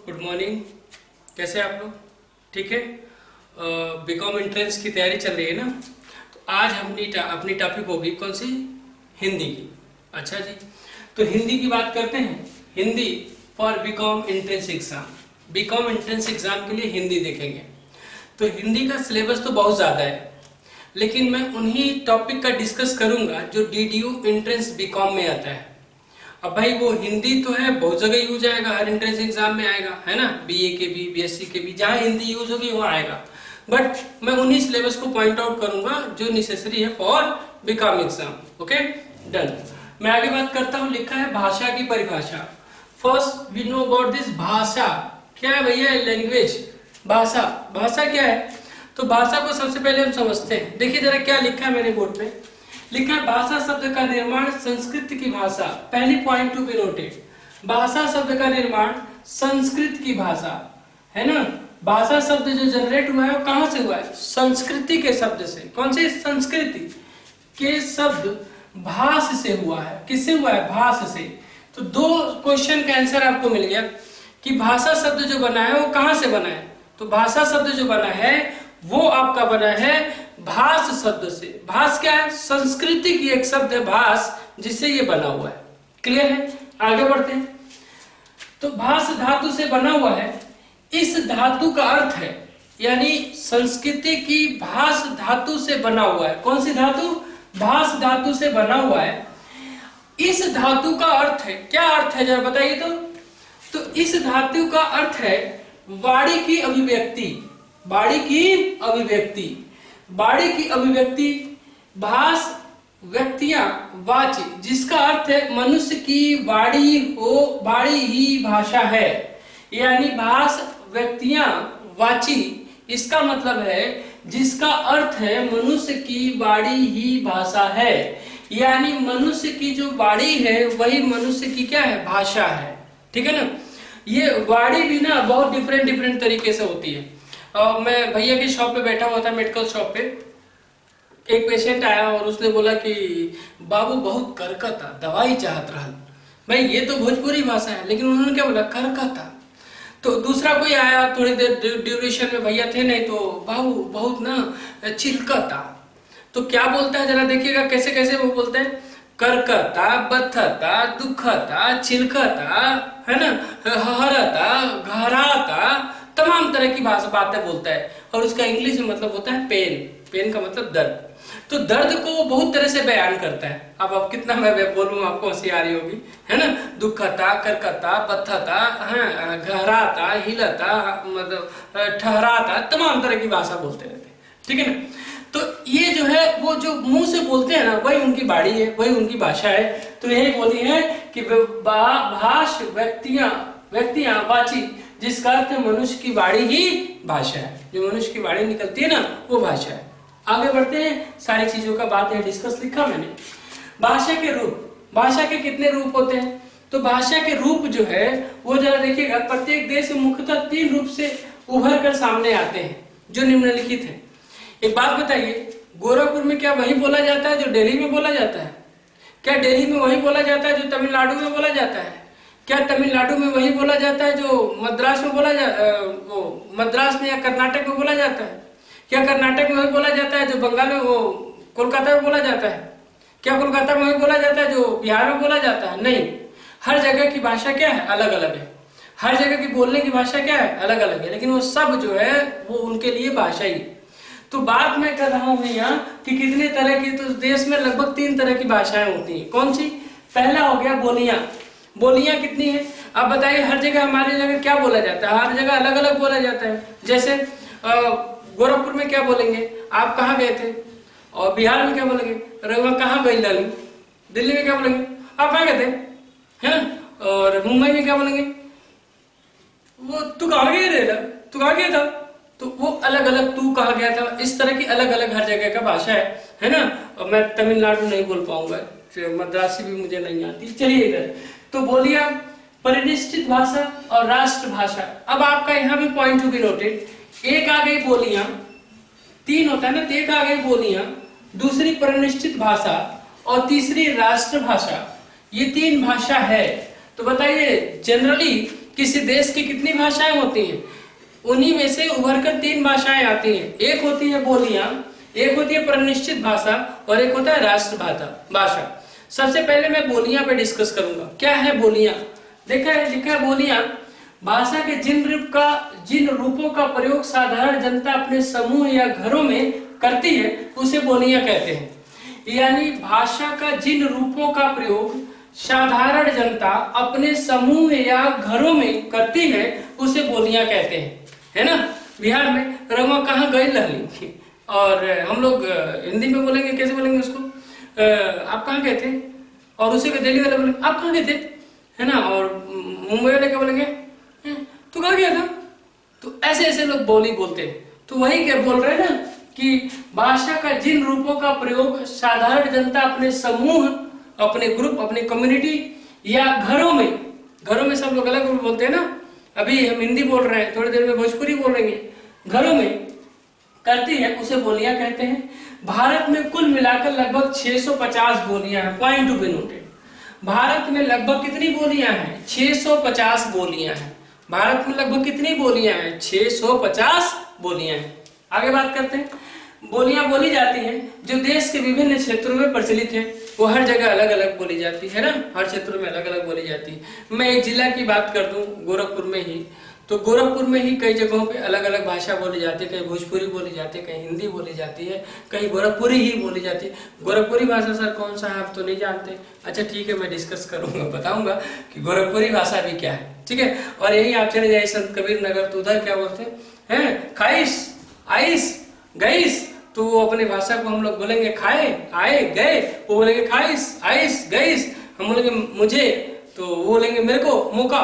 Good morning. कैसे हैं आप लोग? ठीक है। बीकॉम एंट्रेंस की तैयारी चल रही है ना, तो आज अपनी टॉपिक होगी कौन सी? हिंदी की। अच्छा जी, तो हिंदी की बात करते हैं। Hindi for BCom entrance exam. BCom entrance exam के लिए हिंदी देखेंगे। तो हिंदी का सिलेबस तो बहुत ज़्यादा है, लेकिन मैं उन्हीं टॉपिक का डिस्कस करूंगा जो DDU एंट्रेंस बीकॉम में आता है। अब भाई वो हिंदी तो है, बहुत जगह यूज आएगा, हर एंट्रेंस एग्जाम में आएगा, है ना। BA के भी, BSc के भी, जहाँ हिंदी यूज होगी वहाँ आएगा। बट मैं उन्हीं सिलेबस को पॉइंट आउट करूंगा जो नेसेसरी है for BCom exam. Okay, done. मैं आगे बात करता हूँ। लिखा है भाषा की परिभाषा। First we know about this भाषा। क्या है भैया? लैंग्वेज। भाषा, भाषा क्या है? तो भाषा को सबसे पहले हम समझते हैं। देखिए जरा क्या लिखा है मेरे बोर्ड पे। लिखा है भाषा शब्द का निर्माण संस्कृत की भाषा। पहली पॉइंट टू बी नोटेड, भाषा शब्द का निर्माण संस्कृत की भाषा, है ना। भाषा शब्द जो जनरेट हुआ है वो कहां से हुआ है? संस्कृति के शब्द से। कौन से? संस्कृति के शब्द भाष से हुआ है। किससे हुआ है? भाष से। तो दो क्वेश्चन का आंसर आपको मिल गया कि भाषा शब्द जो बना है वो कहां से बना है। तो भाषा शब्द जो बना है वो आपका बना है भाष शब्द से। भाष क्या है? संस्कृति की एक शब्द है भाष, जिससे ये बना हुआ है। क्लियर है? आगे बढ़ते हैं। तो भाष धातु से बना हुआ है। इस धातु का अर्थ है, यानी संस्कृति की भाष धातु से बना हुआ है। कौन सी धातु? भाष धातु से बना हुआ है। इस धातु का अर्थ है, क्या अर्थ है जरा बताइए तो इस धातु का अर्थ है वाणी की अभिव्यक्ति। वाणी की अभिव्यक्ति, वाणी की अभिव्यक्ति, भाष, व्यक्तियां, वाची, जिसका अर्थ है मनुष्य की वाणी हो, वाणी ही भाषा है। यानी भाष, व्यक्तियां, वाची, इसका मतलब है जिसका अर्थ है मनुष्य की वाणी ही भाषा है। यानी मनुष्य की जो वाणी है वही मनुष्य की क्या है? भाषा है। ठीक है ना। ये वाणी भी ना बहुत डिफरेंट तरीके से होती है। मैं भैया की शॉप पे बैठा हुआ था, मेडिकल शॉप पे। एक पेशेंट आया और उसने बोला कि बाबू बहुत करकता, दवाई चाहत रहल। भाई ये तो भोजपुरी भाषा है, लेकिन उन्होंने क्या बोला? करकता। तो दूसरा कोई आया, थोड़ी देर ड्यूरेशन में भैया थे नहीं, तो बाबू बहुत ना चिलकता। तो क्या बोलता है जरा देखिएगा कैसे कैसे वो बोलते हैं। करकता, बथता, दुखता, चिलकता, है ना, हरता, घराता, तमाम तरह की बातें बोलता है। और उसका इंग्लिश में मतलब होता है पेन। पेन का मतलब दर्द। तो दर्द को वो बहुत तरह से बयान करता है। अब कितना मैं बोलूं आपको हंसी आ रही होगी, है ना। दुखता, करकता, बथता, घराता, हिलता, मतलब ठहराता, तमाम तरह की भाषा बोलते रहते हैं। ठीक है ना। तो ये जो है वो जो मुंह से बोलते हैं ना, वही उनकी वाणी है, वही उनकी भाषा है। तो यही बोली है कि भाष, व्यक्तियां, वाची, जिसका अर्थ मनुष्य की वाणी ही भाषा है। जो मनुष्य की वाणी निकलती है ना, वो भाषा है। आगे बढ़ते हैं। सारी चीजों का बात है डिस्कस लिखा मैंने। भाषा के रूप। भाषा के कितने रूप होते हैं? तो भाषा के रूप जो है वो जरा देखिएगा, प्रत्येक देश में मुख्यतः 3 रूप से उभर कर सामने आते हैं, जो निम्नलिखित है। एक बात बताइए, गोरखपुर में क्या वही बोला जाता है जो दिल्ली में बोला जाता है? क्या दिल्ली में वही बोला जाता है जो तमिलनाडु में बोला जाता है? क्या तमिलनाडु में वही बोला जाता है जो मद्रास में मद्रास में या कर्नाटक में बोला जाता है? क्या कर्नाटक में वही बोला जाता है जो बंगाल में, कोलकाता में बोला जाता है? क्या कोलकाता में वही बोला जाता है जो बिहार में बोला जाता है? नहीं। हर जगह की भाषा क्या है? अलग अलग है। हर जगह की बोलने की भाषा क्या है? अलग अलग है। लेकिन वो सब जो है वो उनके लिए भाषा ही। तो बात मैं कर रहा हूं यहाँ कि कितने तरह की, तो देश में लगभग 3 तरह की भाषाएं होती हैं। कौन सी? पहला हो गया बोलियां। बोलियां कितनी है? आप बताइए। हर जगह, हमारे जगह क्या बोला जाता है? हर जगह अलग अलग बोला जाता है। जैसे गोरखपुर में क्या बोलेंगे? आप कहाँ गए थे? और बिहार में क्या बोलेंगे? रघुआ कहाँ गई लाली? दिल्ली में क्या बोलेंगे? आप कहाँ गए थे? हैं? और मुंबई में क्या बोलेंगे? वो तू कहाँ गया रे? तू कहाँ गया था? तो वो अलग अलग, तू कहाँ गया था, इस तरह की अलग अलग हर जगह का भाषा है ना। और मैं तमिलनाडु नहीं बोल पाऊंगा, मद्रासी भी मुझे नहीं आती। चलिए इधर तो बोलिए आप, परिनिष्ठित भाषा और राष्ट्र भाषा। अब आपका यहाँ भी पॉइंट टू बी नोटेड। एक आ गई बोलियां, 3 होता है ना, तो एक आ गई बोलियां, दूसरी परिनिष्ठित भाषा और तीसरी राष्ट्र भाषा। ये 3 भाषा है। तो बताइए जनरली किसी देश की कितनी भाषाएं होती हैं? उन्हीं में से उभर कर 3 भाषाएं आती हैं। एक होती है बोलियां, एक होती है परिनिश्चित भाषा और एक होता है राष्ट्र भाषा। सबसे पहले मैं बोलियां पे डिस्कस करूंगा। क्या है बोलियां? देखा है, लिखा है बोलियां भाषा के जिन रूपों का प्रयोग साधारण जनता अपने समूह या घरों में करती है उसे बोलियां कहते हैं। यानी भाषा का जिन रूपों का प्रयोग साधारण जनता अपने समूह या घरों में करती है उसे बोलियां कहते हैं, है ना। बिहार में रवा कहाँ गई लहली, और हम लोग हिंदी में बोलेंगे, कैसे बोलेंगे उसको, आप कहाँ गए थे, और उसी को दिल्ली वाले बोलेंगे आप कहाँ गए थे, है ना, और मुंबई वाले क्या बोलेंगे तू कहाँ गया था। तो ऐसे ऐसे लोग बोली बोलते हैं। तो वही क्या बोल रहे हैं ना कि भाषा का जिन रूपों का प्रयोग साधारण जनता अपने समूह, अपने ग्रुप, अपने कम्युनिटी या घरों में सब लोग अलग बोलते हैं ना। अभी हम हिंदी बोल रहे हैं, थोड़ी देर में भोजपुरी बोलेंगे, घरों में करती है उसे बोलियां कहते हैं। भारत में कुल मिलाकर लगभग 650 बोलियां हैं। Point to be noted, Bharat में लगभग कितनी बोलियां हैं? 650 बोलियां हैं। भारत में लगभग कितनी बोलियां हैं? 650 बोलियां हैं। आगे बात करते हैं। बोलियां बोली जाती हैं जो देश के विभिन्न क्षेत्रों में प्रचलित है। वो हर जगह अलग अलग बोली जाती है ना, हर क्षेत्र में अलग अलग बोली जाती है। मैं एक जिला की बात कर दूं, गोरखपुर में ही, तो गोरखपुर में ही कई जगहों पे अलग अलग भाषा बोली जाती है। कहीं भोजपुरी बोली जाती है, कहीं हिंदी बोली जाती है, कहीं गोरखपुरी ही बोली जाती है। गोरखपुरी भाषा सर कौन सा है आप तो नहीं जानते? अच्छा ठीक है, मैं डिस्कस करूंगा, बताऊंगा कि गोरखपुरी भाषा भी क्या है, ठीक है। और यही आप चले जाइए संत कबीर नगर, तो उधर क्या बोलते हैं, खाइस, आइस, गईस, तो वो अपनी भाषा को हम लोग बोलेंगे खाए, आए, गए, वो बोलेंगे खाइस, आइस, गईस। हम बोलेंगे मुझे, तो वो बोलेंगे मेरे को, मौका,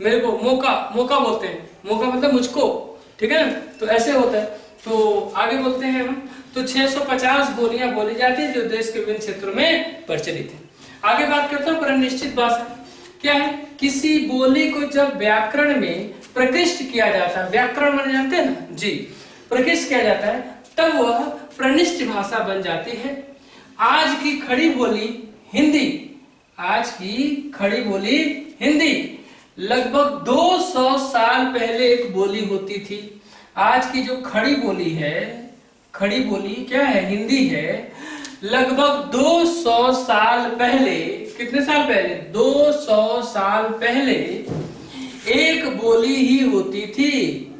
मेरे को मौका, मौका बोलते हैं, मौका मतलब मुझको, ठीक है ना। तो ऐसे होता है। तो आगे बोलते हैं हम, तो 650 बोलियां बोली जाती है जो देश के विभिन्न क्षेत्रों में प्रचलित है। आगे बात करता हूँ परिनिश्चित भाषा क्या है। किसी बोली को जब व्याकरण में प्रकृष्ट किया जाता है, व्याकरण में जानते हैं ना जी, प्रकृष्ट किया जाता है, तब वह परिनिष्ठ भाषा बन जाती है। आज की खड़ी बोली हिंदी, आज की खड़ी बोली हिंदी लगभग 200 साल पहले एक बोली होती थी। आज की जो खड़ी बोली है, खड़ी बोली क्या है, हिंदी है, लगभग 200 साल पहले, कितने साल पहले, 200 साल पहले एक बोली ही होती थी।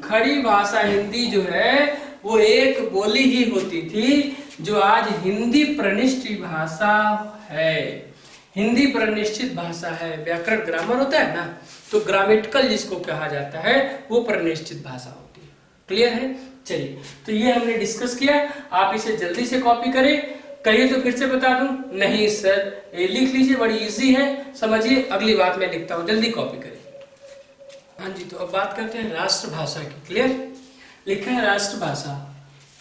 खड़ी भाषा हिंदी जो है वो एक बोली ही होती थी, जो आज हिंदी परिनिष्ठ भाषा है। हिंदी परिनिश्चित भाषा है। व्याकरण ग्रामर होता है ना, तो ग्रामेटिकल जिसको कहा जाता है वो परिनिश्चित भाषा होती है। क्लियर है? चलिए, तो ये हमने डिस्कस किया। आप इसे जल्दी से कॉपी करें। कहिए तो फिर से बता दूं? नहीं सर, ये लिख लीजिए, बड़ी इजी है, समझिए। अगली बात मैं लिखता हूं, जल्दी कॉपी करें। हाँ जी, तो अब बात करते हैं राष्ट्रभाषा की। क्लियर? लिखा है राष्ट्रभाषा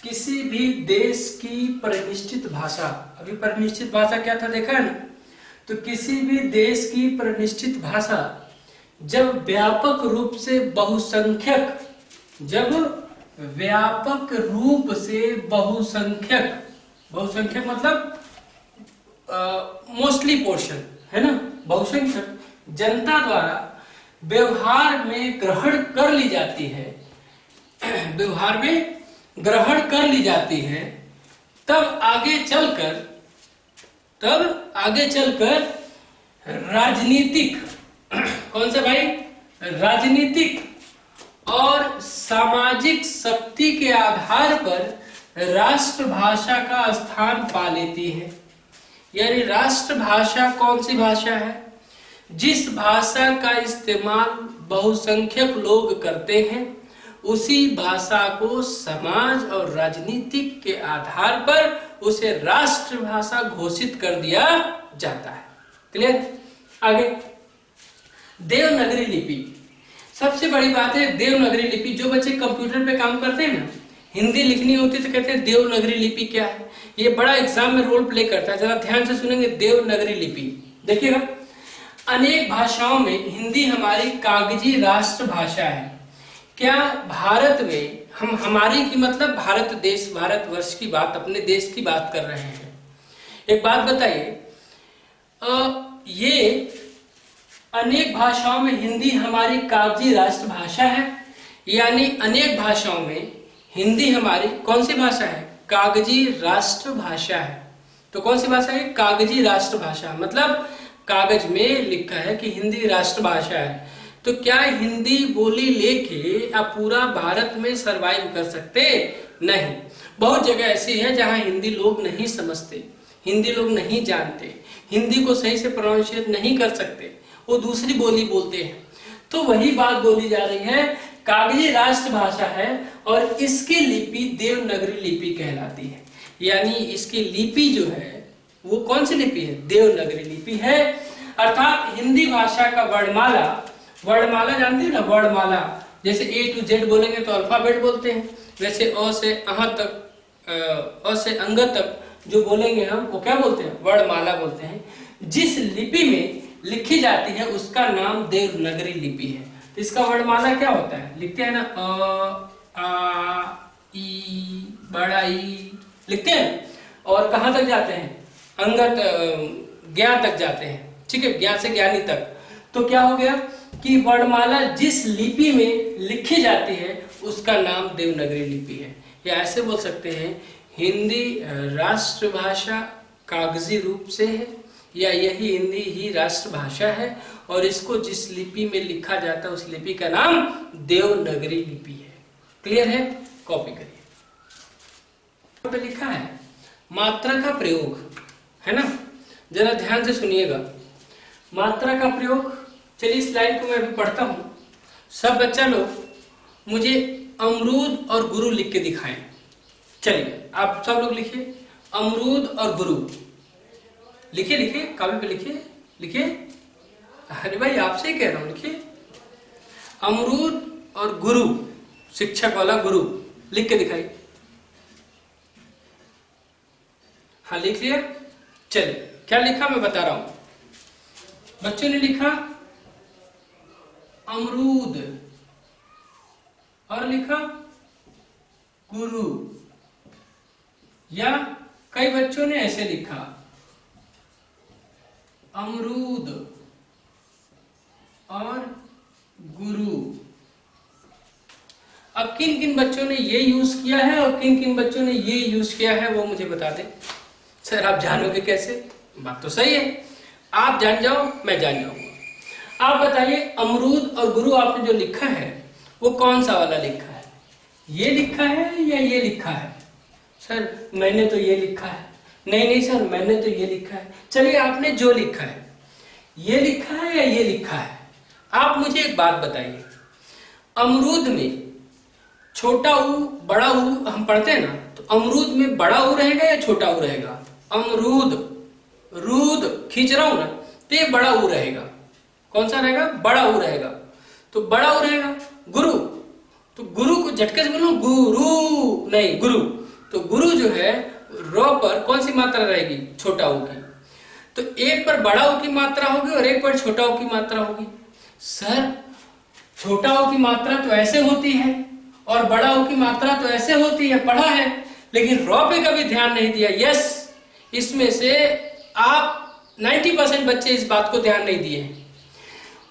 किसी भी देश की परिनिश्चित भाषा। अभी परिनिश्चित भाषा क्या था देखा है ना। तो किसी भी देश की परिनिश्चित भाषा जब व्यापक रूप से बहुसंख्यक, जब व्यापक रूप से बहुसंख्यक, बहुसंख्यक मतलब मोस्टली पोर्शन, है ना, बहुसंख्यक जनता द्वारा व्यवहार में ग्रहण कर ली जाती है, व्यवहार में ग्रहण कर ली जाती है, तब आगे चलकर राजनीतिक, कौन सा भाई, राजनीतिक और सामाजिक शक्ति के आधार पर राष्ट्रभाषा का स्थान पा लेती है। यानी राष्ट्रभाषा कौन सी भाषा है? जिस भाषा का इस्तेमाल बहुसंख्यक लोग करते हैं, उसी भाषा को समाज और राजनीतिक के आधार पर उसे राष्ट्रभाषा घोषित कर दिया जाता है। क्लियर? आगे देवनागरी लिपि, सबसे बड़ी बात है देवनागरी लिपि। जो बच्चे कंप्यूटर पे काम करते हैं ना, हिंदी लिखनी होती तो कहते हैं देवनागरी लिपि क्या है। ये बड़ा एग्जाम में रोल प्ले करता है, जरा ध्यान से सुनेंगे। देवनागरी लिपि देखिएगा, अनेक भाषाओं में हिंदी हमारी कागजी राष्ट्रभाषा है। क्या भारत में हम, हमारी की मतलब भारत देश, भारतवर्ष की बात, अपने देश की बात कर रहे हैं। एक बात बताइए, ये अनेक भाषाओं में हिंदी हमारी कागजी राष्ट्रभाषा है, यानी अनेक भाषाओं में हिंदी हमारी कौन सी भाषा है? कागजी राष्ट्रभाषा है। तो कौन सी भाषा है? कागजी राष्ट्रभाषा, मतलब कागज में लिखा है कि हिंदी राष्ट्रभाषा है। तो क्या हिंदी बोली लेके आप पूरा भारत में सरवाइव कर सकते? नहीं। बहुत जगह ऐसी है जहां हिंदी लोग नहीं समझते, हिंदी लोग नहीं जानते, हिंदी को सही से प्रोनाउंसिएट नहीं कर सकते, वो दूसरी बोली बोलते हैं। तो वही बात बोली जा रही है, कागजी राष्ट्रभाषा है और इसकी लिपि देवनागरी लिपि कहलाती है। यानी इसकी लिपि जो है वो कौन सी लिपि है? देवनागरी लिपि है। अर्थात हिंदी भाषा का वर्णमाला, वर्णमाला जानते हो ना, वर्णमाला जैसे A to Z बोलेंगे तो अल्फाबेट बोलते हैं, वैसे अ से अह तक, अ से अंग तक जो बोलेंगे हम वो क्या बोलते हैं? वर्णमाला बोलते हैं। जिस लिपि में लिखी जाती है उसका नाम देवनागरी लिपि है। तो इसका वर्णमाला क्या होता है? लिखते हैं ना, अ आ ई, बड़ा ई लिखते हैं, और कहां तक जाते हैं? अंगत ज्ञा तक जाते हैं, ठीक है, ज्ञा से ज्ञानी तक। तो क्या हो गया कि वर्णमाला जिस लिपि में लिखी जाती है उसका नाम देवनागरी लिपि है। या ऐसे बोल सकते हैं, हिंदी राष्ट्रभाषा कागजी रूप से है, या यही हिंदी ही राष्ट्रभाषा है, और इसको जिस लिपि में लिखा जाता है उस लिपि का नाम देवनागरी लिपि है। क्लियर है? कॉपी करिए। पे लिखा है मात्रा का प्रयोग, है ना, जरा ध्यान से सुनिएगा। मात्रा का प्रयोग, चलिए इस लाइन को मैं अभी पढ़ता हूं। सब बच्चा लोग मुझे अमरूद और गुरु लिख के दिखाएं। चलिए आप सब लोग लिखिए, अमरूद और गुरु लिखिए, लिखिए कागज पे लिखिए, लिखिए। अरे भाई आपसे ही कह रहा हूं, लिखिए अमरूद और गुरु, शिक्षक वाला गुरु लिख के दिखाइए। हाँ लिख लिया? चलिए क्या लिखा मैं बता रहा हूं। बच्चों ने लिखा अमरूद और लिखा गुरु, या कई बच्चों ने ऐसे लिखा अमरूद और गुरु। अब किन किन बच्चों ने ये यूज किया है और किन किन बच्चों ने ये यूज किया है वो मुझे बता दें। सर आप जानोगे कैसे? बात तो सही है, आप जान जाओ मैं जान जाऊंगा। आप बताइए अमरूद और गुरु आपने जो लिखा है वो कौन सा वाला लिखा है? ये लिखा है या ये लिखा है? सर मैंने तो ये लिखा है। नहीं नहीं सर मैंने तो ये लिखा है। चलिए आपने जो लिखा है ये लिखा है या ये लिखा है? आप मुझे एक बात बताइए, अमरूद में छोटा ऊ बड़ा ऊ हम पढ़ते हैं ना, तो अमरूद में बड़ा ऊ रहेगा या छोटा ऊ रहेगा? अमरूद, रूद खींच रहा हूं ना, तो ये बड़ा ऊ रहेगा। कौन सा रहेगा? बड़ा ऊ रहेगा। तो बड़ा ऊ रहेगा। गुरु, तो गुरु को झटके से बोलो गुरु, नहीं गुरु। तो गुरु जो है रो पर कौन सी मात्रा रहेगी? छोटा ऊ की। तो एक पर बड़ा ऊ की मात्रा होगी और एक पर छोटा ऊ की मात्रा होगी। सर छोटा ऊ की मात्रा तो ऐसे होती है और बड़ा ऊ की मात्रा तो ऐसे होती है, पढ़ा है, लेकिन रॉ पे कभी ध्यान नहीं दिया। यस, इसमें से आप 90% बच्चे इस बात को ध्यान नहीं दिए।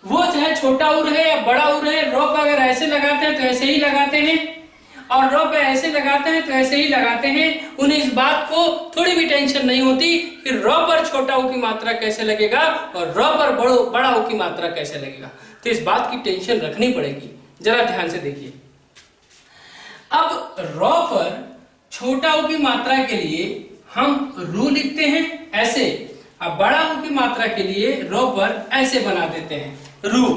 वो चाहे छोटा ऊ रहे या बड़ा ऊ रहे, रॉ पे अगर ऐसे लगाते हैं तो ऐसे ही लगाते हैं, और रॉ पे ऐसे लगाते हैं तो ऐसे ही लगाते हैं। उन्हें इस बात को थोड़ी भी टेंशन नहीं होती कि रॉ पर छोटा ऊ की मात्रा कैसे लगेगा और रॉ पर बड़ा ऊ की मात्रा कैसे लगेगा। तो इस बात की टेंशन रखनी पड़ेगी। जरा ध्यान से देखिए, अब रॉ पर छोटा ऊ की मात्रा के लिए हम रू लिखते हैं ऐसे, अब बड़ा ऊ की मात्रा के लिए रॉ पर ऐसे बना देते हैं रू।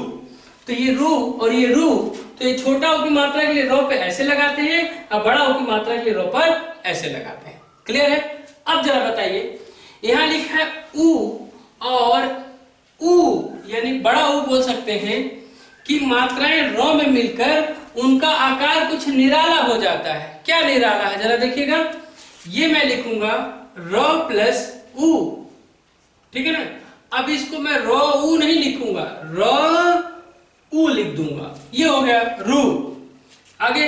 तो ये रू और ये रू, तो ये छोटा ऊ की मात्रा के लिए रॉ पे ऐसे लगाते हैं और बड़ा ऊ की मात्रा के लिए रॉ पर ऐसे लगाते हैं। क्लियर है? अब जरा बताइए, यहां लिखा है ऊ और ऊ, यानी बड़ा ऊ बोल सकते हैं कि मात्राएं रॉ में मिलकर उनका आकार कुछ निराला हो जाता है। क्या निराला है? जरा देखिएगा, ये मैं लिखूंगा रॉ प्लस ऊ, ठीक है ना। अब इसको मैं रॉ ऊ नहीं लिखूंगा, रॉ ऊ लिख दूंगा, ये हो गया रू। आगे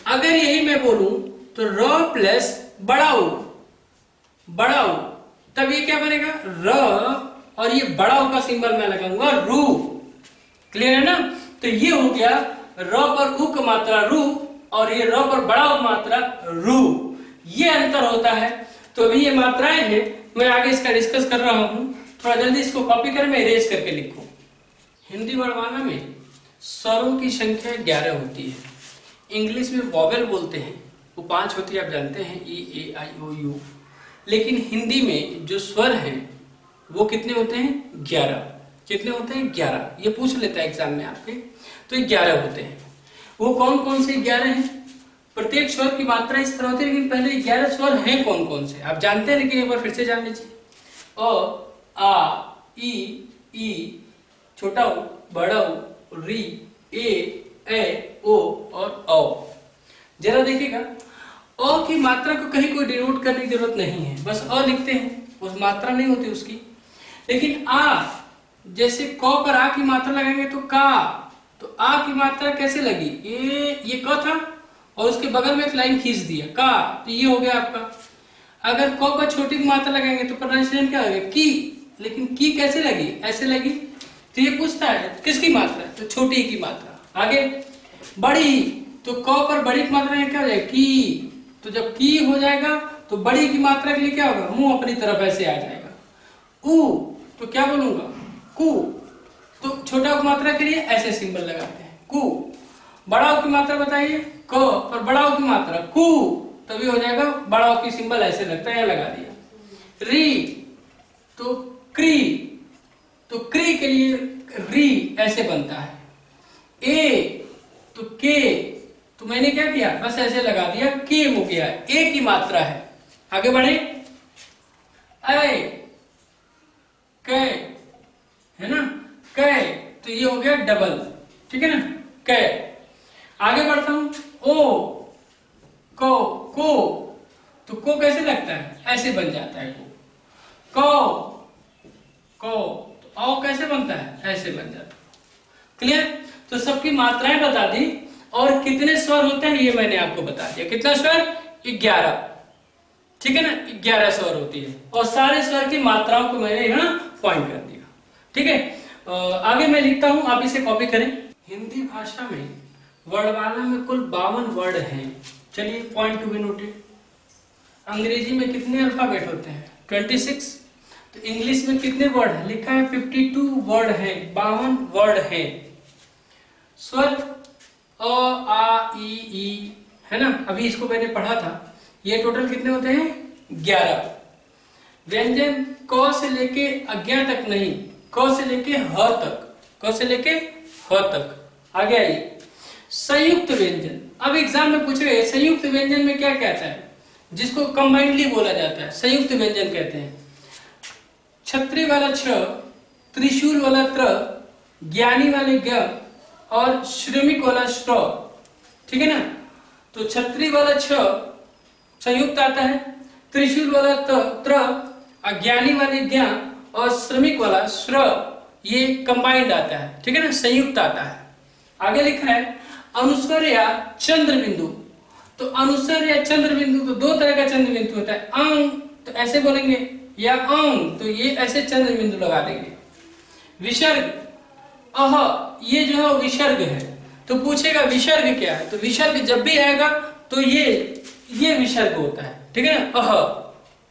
अगर यही मैं बोलूं तो रॉ प्लस बड़ा ऊ, बड़ा ऊ, तब ये क्या बनेगा? र, और ये बड़ा ऊ का सिंबल मैं लगाऊंगा रू। क्लियर है ना? तो ये हो गया र पर उ का मात्रा रू और ये र पर बड़ा उ मात्रा रू, ये अंतर होता है। तो अभी ये मात्राएं हैं, मैं आगे इसका डिस्कस कर रहा हूं, थोड़ा जल्दी इसको कॉपी कर मैं इरेज करके लिखूं। हिंदी वर्णमाला में स्वरों की संख्या 11 होती है। इंग्लिश में वॉवेल बोलते हैं, वो 5 होती है, आप जानते हैं, ई ए आई ओ यू। लेकिन हिंदी में जो स्वर हैं वो कितने होते हैं? 11। कितने होते हैं? 11। ये पूछ लेता है एग्जाम में आपके, तो 11 होते हैं। वो कौन कौन से 11 हैं? प्रत्येक स्वर की मात्रा इस तरह होती है, लेकिन पहले 11 स्वर हैं कौन कौन से आप जानते हैं, लेकिन एक बार फिर से जान लीजिए। अ, आ, ई, छोटा उ, बड़ा उ, री, ए, ओ और औ। जरा देखिएगा, अ की मात्रा को कहीं कोई डिनोट करने की जरूरत नहीं है, बस अ लिखते हैं, उस मात्रा नहीं होती उसकी। लेकिन आ, जैसे क पर आ की मात्रा लगाएंगे तो का, तो आ की मात्रा कैसे लगी? ये क था और उसके बगल में एक लाइन खींच दिया का, तो ये हो गया आपका। अगर क पर छोटी की मात्रा लगाएंगे तो प्रोनाउंसिएशन क्या हो गया? की। लेकिन की कैसे लगी? ऐसे लगी। तो ये पूछता है किसकी मात्रा? तो छोटी की मात्रा। आगे बड़ी, तो क पर बड़ी की मात्रा क्या हो जाएगा? की। तो जब की हो जाएगा तो बड़ी की मात्रा के लिए क्या होगा? मुंह अपनी तरफ ऐसे आ जाएगा। उ, तो क्या बोलूंगा? कु। तो छोटा की मात्रा के लिए ऐसे सिंबल लगाते हैं, कु। बड़ा की मात्रा बताइए, क, और बड़ा की मात्रा कु, तभी हो जाएगा। बड़ा की सिंबल ऐसे लगता है, यहाँ लगा दिया। री, तो क्री, तो क्री के लिए री ऐसे बनता है। ए, तो के, तो मैंने क्या किया? बस ऐसे लगा दिया, के हो गया, ए की मात्रा है। आगे बढ़े, ऐ, कै, है ना, कै, तो ये हो गया डबल, ठीक है ना, कै। आगे बढ़ता हूं, ओ, को, तो को कैसे लगता है? ऐसे बन जाता है को, तो औ कैसे बनता है? ऐसे बन जाता है। क्लियर? तो सबकी मात्राएं बता दी और कितने स्वर होते हैं ये मैंने आपको बता दिया। कितना स्वर? 11, ठीक है ना, 11 स्वर होती है और सारे स्वर की मात्राओं को मैंने यहाँ पॉइंट कर दिया, ठीक है। आगे मैं लिखता हूं, आप इसे कॉपी करें। हिंदी भाषा में वर्णमाला में कुल 52 वर्ड हैं। चलिए, पॉइंट टू बी नोटेड। अंग्रेजी में कितने अल्फाबेट होते हैं? 26। तो इंग्लिश में कितने वर्ड है? लिखा है 52 वर्ड है, 52 वर्ड है। स्वर अ, आ, ई, है ना, अभी इसको मैंने पढ़ा था। ये टोटल कितने होते हैं? 11। व्यंजन क से लेके अज्ञा तक नहीं, क से लेके ह तक, क से लेके ह तक। आगे आइए, संयुक्त व्यंजन। अब एग्जाम में पूछ रहे संयुक्त व्यंजन में क्या कहता है? जिसको कंबाइंडली बोला जाता है, संयुक्त व्यंजन कहते हैं। छत्री वाला छ, त्रिशूल वाला त्र, ज्ञानी वाले ज्ञ और श्रमिक वाला श्र, ठीक है ना। तो छत्री वाला छ संयुक्त आता है, त्रिशूल वाला त्र, अज्ञानी वाले ज्ञ और श्रमिक वाला श्र ये कंबाइंड आता है, ठीक है ना, संयुक्त आता है। आगे लिखा है अनुस्वर या चंद्र बिंदु। तो अनुस्वर या चंद्र बिंदु, तो दो तरह का चंद्र बिंदु होता है। अंग तो ऐसे बोलेंगे, या अंग तो ये ऐसे चंद्र बिंदु लगा देंगे। विसर्ग अह, ये जो है विसर्ग है। तो पूछेगा विसर्ग क्या है? तो विसर्ग जब भी आएगा तो ये विसर्ग होता है, ठीक है ना, अह,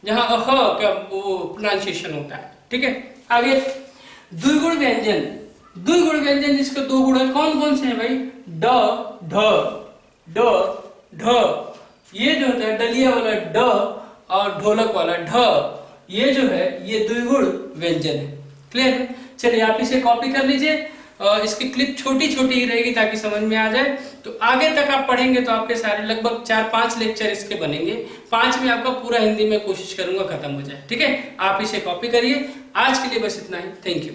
जहां अह का वो प्रोनाउंसिएशन होता है, ठीक है। आगे द्विगुण व्यंजन। द्विगुण व्यंजन जिसके 2 गुण है, कौन कौन से हैं भाई? ड, ढ, ढ। ये जो होता है डलिया वाला ड और ढोलक वाला ढ, ये जो है ये द्विगुण व्यंजन है। क्लियर है? चलिए, आप इसे कॉपी कर लीजिए। इसकी क्लिप छोटी छोटी ही रहेगी ताकि समझ में आ जाए। तो आगे तक आप पढ़ेंगे तो आपके सारे लगभग 4-5 लेक्चर इसके बनेंगे। 5 में आपका पूरा हिंदी में कोशिश करूंगा खत्म हो जाए, ठीक है। आप इसे कॉपी करिए। आज के लिए बस इतना ही। Thank you.